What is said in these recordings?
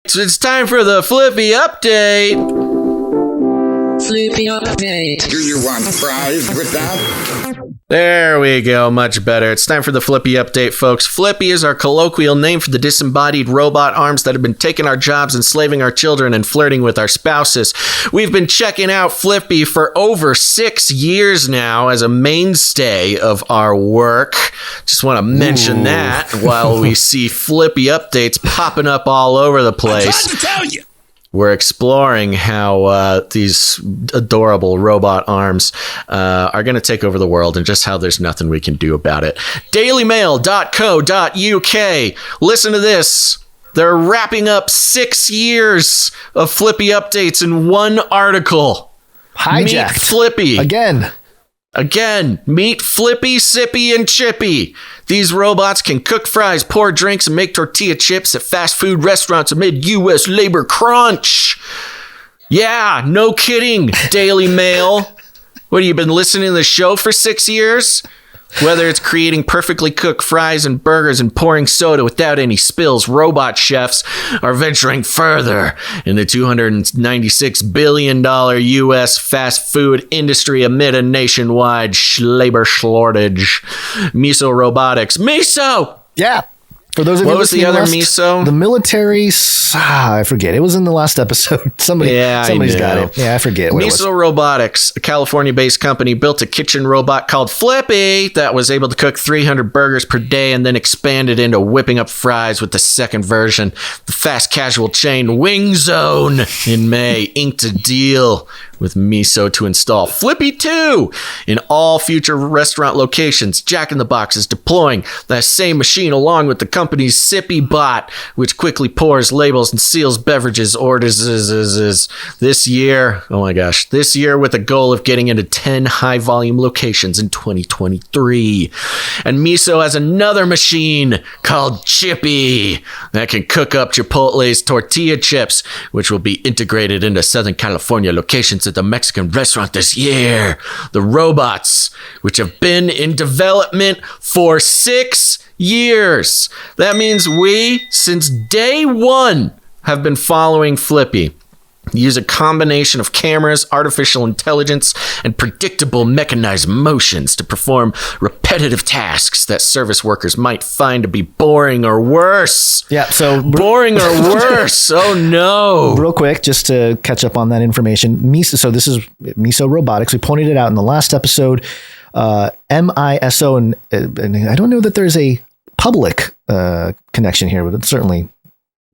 It's time for the Flippy update. Flippy update. Do you want fries with that? There we go. Much better. It's time for the Flippy update, folks. Flippy is our colloquial name for the disembodied robot arms that have been taking our jobs, enslaving our children, and flirting with our spouses. We've been checking out Flippy for over 6 years now as a mainstay of our work. Just want to mention that while we see Flippy updates popping up all over the place. I'm trying to tell you. We're exploring how these adorable robot arms are going to take over the world and just how there's nothing we can do about it. dailymail.co.uk. Listen to this. They're wrapping up 6 years of Flippy updates in one article. Hijacked. Meet Flippy. Again, meet Flippy, Sippy, and Chippy. These robots can cook fries, pour drinks, and make tortilla chips at fast food restaurants amid U.S. labor crunch. Yeah, no kidding, Daily Mail. What, have you been listening to the show for 6 years? Whether it's creating perfectly cooked fries and burgers and pouring soda without any spills, robot chefs are venturing further in the $296 billion U.S. fast food industry amid a nationwide labor shortage. Miso Robotics. Miso! Yeah. For those of you what was the other miso? The military, I forget. It was in the last episode. Somebody's got it. Yeah, I forget. Miso Robotics, a California-based company, built a kitchen robot called Flippy that was able to cook 300 burgers per day and then expanded into whipping up fries with the second version. The fast casual chain Wing Zone in May inked a deal with Miso to install Flippy 2 in all future restaurant locations. Jack in the Box is deploying that same machine along with the company's Sippy bot, which quickly pours, labels, and seals beverages orders this year. Oh my gosh. This year with a goal of getting into 10 high-volume locations in 2023. And Miso has another machine called Chippy that can cook up Chipotle's tortilla chips, which will be integrated into Southern California locations at the Mexican restaurant this year. The robots, which have been in development for 6 years. That means we, since day one, have been following Flippy. Use a combination of cameras, artificial intelligence, and predictable mechanized motions to perform repetitive tasks that service workers might find to be boring or worse. Yeah, so boring or worse. Oh no. Real quick, just to catch up on that information. Miso, so this is Miso Robotics. We pointed it out in the last episode. MISO, and I don't know that there's a public connection here, but it's certainly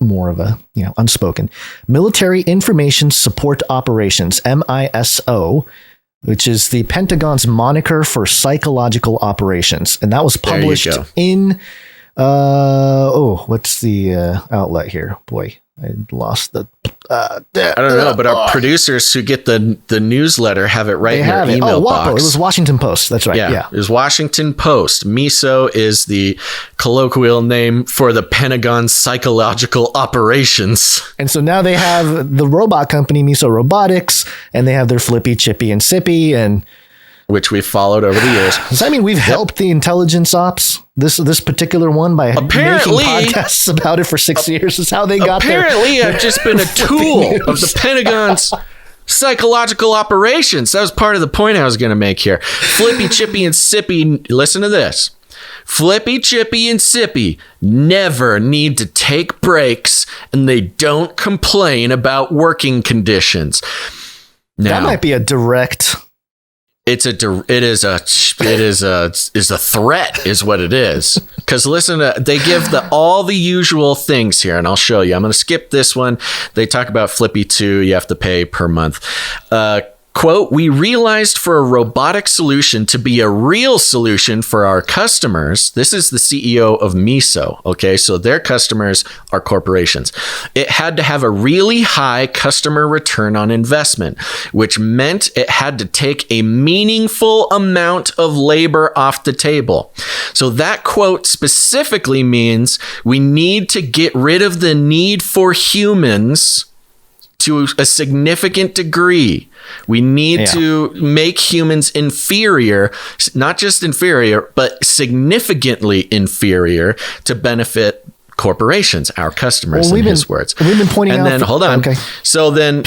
more of a, unspoken. Military Information Support Operations, MISO, which is the Pentagon's moniker for psychological operations. And that was published in, what's the outlet here? Boy, I lost the... I don't know, but our producers who get the newsletter have it right in their email box. It was Washington Post. That's right. Yeah. It was Washington Post. Miso is the colloquial name for the Pentagon's psychological operations. And so now they have the robot company, Miso Robotics, and they have their Flippy, Chippy, and Sippy, and which we've folled over the years. Does that mean we've helped the intelligence ops, this particular one, by making podcasts about it for 6 years? Is how they got there. Apparently, I've just been a tool of the Pentagon's psychological operations. That was part of the point I was going to make here. Flippy, Chippy, and Sippy, listen to this. Flippy, Chippy, and Sippy never need to take breaks, and they don't complain about working conditions. Now, that might be a direct... It is a threat is what it is. Because they give all the usual things here, and I'll show you. I'm going to skip this one. They talk about Flippy 2. You have to pay per month. Quote, we realized for a robotic solution to be a real solution for our customers. This is the CEO of Miso. Okay, so their customers are corporations. It had to have a really high customer return on investment, which meant it had to take a meaningful amount of labor off the table. So that quote specifically means we need to get rid of the need for humans to a significant degree. We need to make humans inferior, not just inferior, but significantly inferior to benefit corporations, our customers, in his words. We've been pointing out. And then, hold on. Okay. So then,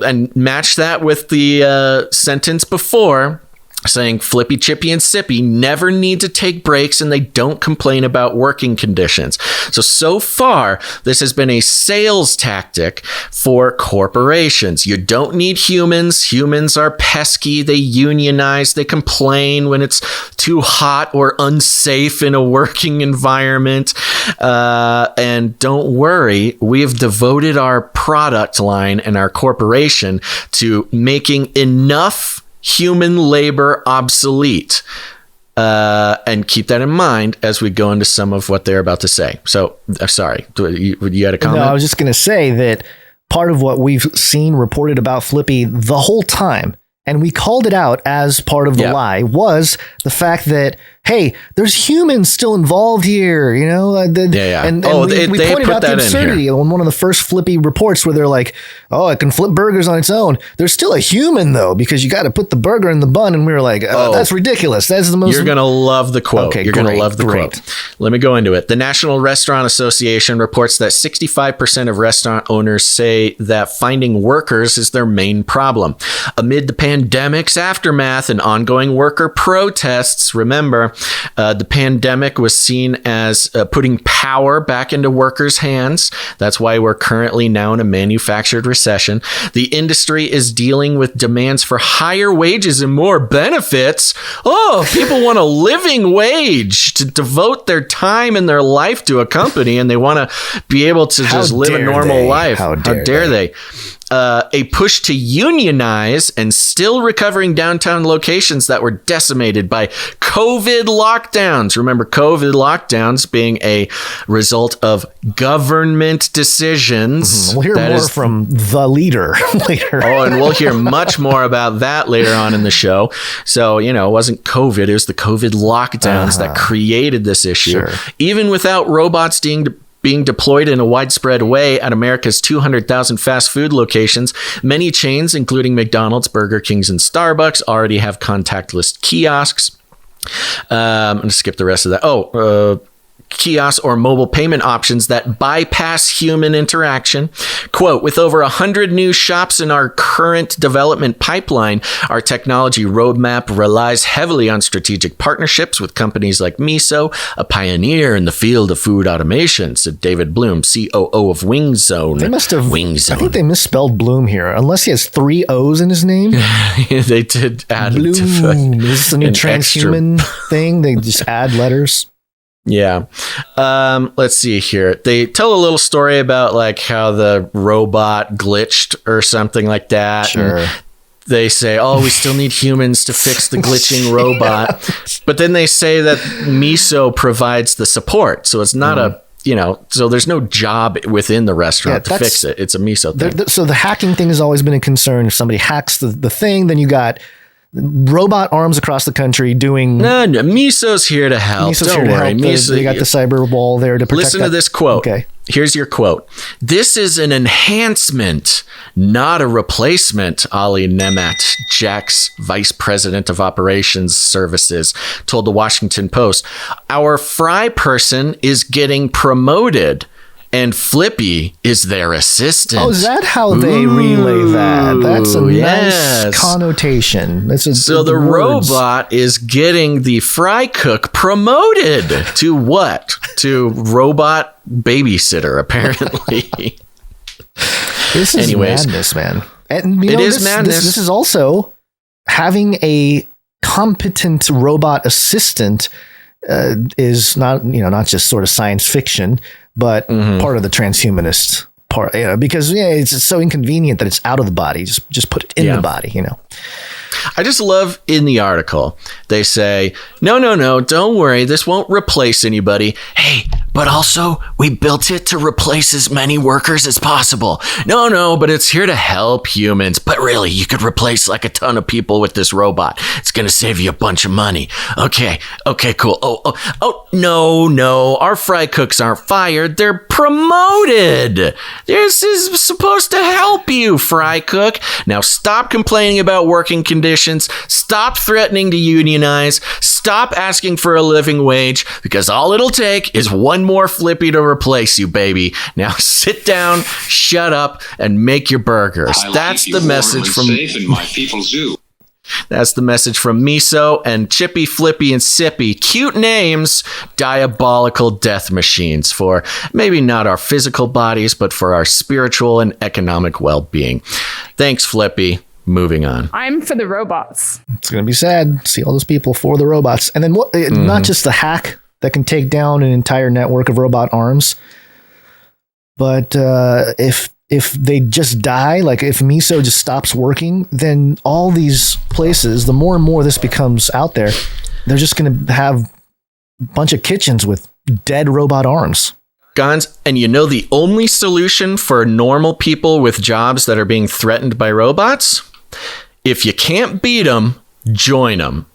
and match that with the sentence before, saying Flippy, Chippy, and Sippy never need to take breaks and they don't complain about working conditions. So far, this has been a sales tactic for corporations. You don't need humans. Humans are pesky. They unionize. They complain when it's too hot or unsafe in a working environment. And don't worry, we've devoted our product line and our corporation to making enough human labor obsolete. And keep that in mind as we go into some of what they're about to say. So, sorry, you had a comment? No, I was just going to say that part of what we've seen reported about Flippy the whole time, and we called it out as part of the lie, was the fact that, hey, there's humans still involved here, you know? And we pointed out the absurdity on one of the first Flippy reports where they're like, oh, it can flip burgers on its own. There's still a human, though, because you got to put the burger in the bun. And we were like, that's ridiculous. That's the most... You're going to love the quote. Okay, You're going to love the quote. Let me go into it. The National Restaurant Association reports that 65% of restaurant owners say that finding workers is their main problem. Amid the pandemic's aftermath and ongoing worker protests, remember, the pandemic was seen as putting power back into workers' hands. That's why we're currently now in a manufactured recession. The industry is dealing with demands for higher wages and more benefits. Oh, people want a living wage to devote their time and their life to a company, and they want to be able to just live a normal life. How dare they? A push to unionize and still recovering downtown locations that were decimated by COVID lockdowns. Remember, COVID lockdowns being a result of government decisions. We'll hear more from the leader later. And we'll hear much more about that later on in the show. So, it wasn't COVID. It was the COVID lockdowns that created this issue. Sure. Even without robots being deployed in a widespread way at America's 200,000 fast food locations, many chains, including McDonald's, Burger Kings, and Starbucks, already have contactless kiosks. I'm going to skip the rest of that. Kiosks or mobile payment options that bypass human interaction. Quote, with over 100 new shops in our current development pipeline, our technology roadmap relies heavily on strategic partnerships with companies like Miso, a pioneer in the field of food automation, said David Bloom, COO of WingZone. They must have, I think they misspelled Bloom here, unless he has 3 O's in his name. They did add Bloom. Is this a new transhuman thing? They just add letters. Yeah. Let's see here. They tell a little story about like how the robot glitched or something like that. Sure. And they say, we still need humans to fix the glitching robot. But then they say that Miso provides the support. So it's not so there's no job within the restaurant to fix it. It's a Miso thing. So the hacking thing has always been a concern. If somebody hacks the thing, then you got robot arms across the country doing... No, Miso's here to help. Don't worry. They got the cyber wall there to protect Listen to this quote. Okay. Here's your quote. This is an enhancement, not a replacement, Ali Nemat, Jack's vice president of operations services, told the Washington Post. Our fry person is getting promoted, and Flippy is their assistant. Oh, is that how they relay that? That's a nice connotation. So the robot is getting the fry cook promoted to what? To robot babysitter, apparently. This is madness, man. And it is madness. This is also having a competent robot assistant is not just sort of science fiction, but part of the transhumanist part, because it's so inconvenient that it's out of the body. Just put it in the body, I just love in the article, they say, no, don't worry. This won't replace anybody. Hey, but also we built it to replace as many workers as possible. No, but it's here to help humans. But really, you could replace like a ton of people with this robot. It's going to save you a bunch of money. Okay, cool. Oh, no, our fry cooks aren't fired. They're promoted. This is supposed to help you, fry cook. Now stop complaining about working conditions conditions, stop threatening to unionize, stop asking for a living wage, because all it'll take is one more Flippy to replace you, baby. Now sit down, shut up, and make your burgers. That's the message from safe in my people's zoo. That's the message from Miso and Chippy, Flippy, and Sippy. Cute names, diabolical death machines for maybe not our physical bodies, but for our spiritual and economic well-being. Thanks, Flippy. Moving on. I'm for the robots. It's going to be sad. See all those people for the robots. And then not just the hack that can take down an entire network of robot arms, but if they just die, like if Miso just stops working, then all these places, the more and more this becomes out there, they're just going to have a bunch of kitchens with dead robot arms. Gons, and you know the only solution for normal people with jobs that are being threatened by robots? If you can't beat them, join them.